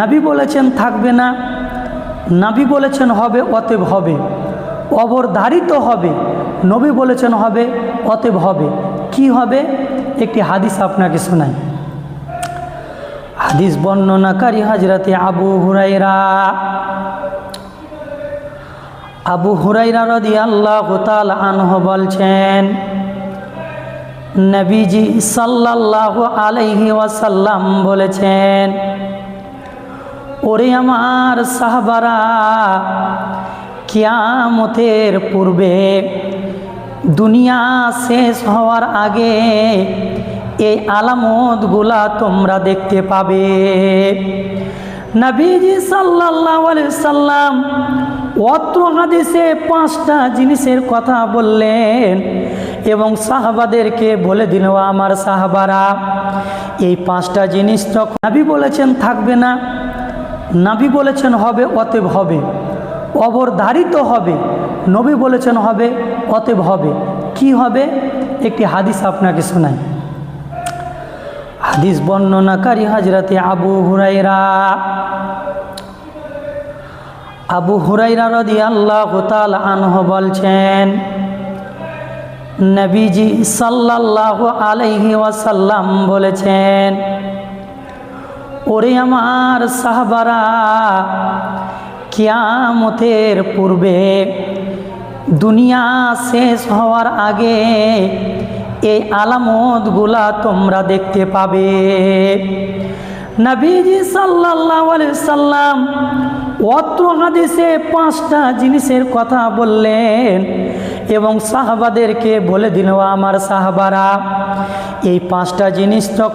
নবী বলেছেন থাকবে না, নবী বলেছেন হবে অতএব হবে, অবধারিত হবে, নবী বলেছেন হবে অতএব হবে। কি হবে? একটি হাদিস আপনাকে শোনাই। হাদিস বর্ণনাকারী হযরতে আবু হুরায়রা রাদিয়াল্লাহু তাআলা আনহু বলছেন, নবীজি সাল্লাল্লাহু আলাইহি ওয়াসাল্লাম বলেছেন, ওরে আমার সাহাবারা, কিয়ামতের পূর্বে দুনিয়া শেষ হওয়ার আগে এই আলামতগুলা তোমরা দেখতে পাবে। নবীজি সাল্লাল্লাহু আলাইহি সাল্লাম অত্র হাদিসে 5টা জিনিসের কথা বললেন এবং সাহাবাদেরকে বলে দিল, আমার সাহাবারা, এই 5টা জিনিস যখন নবী বলেছেন থাকবে না, নবী বলেছেন হবে অতএব হবে, অবধারিত হবে, নবী বলেছেন হবে অতএব হবে। কি হবে? একটি হাদিস আপনাকে শোনাই। হাদিস বর্ণনাকারী হযরতে আবু হুরায়রা রাদিয়াল্লাহু তাআলা আনহু বলছেন, নবীজি সাল্লাল্লাহু আলাইহি ওয়াসাল্লাম বলেছেন, ওরে আমার সাহাবারা, কিয়ামতের পূর্বে দুনিয়া শেষ হওয়ার আগে এই আলামতগুলা তোমরা দেখতে পাবে। নবীজি সাল্লাল্লাহু আলাইহি সাল্লাম অত্র হাদিসে 5টা জিনিসের কথা বললেন এবং সাহাবাদেরকে বলে দিল, আমার সাহাবারা, এই 5টা জিনিস যখন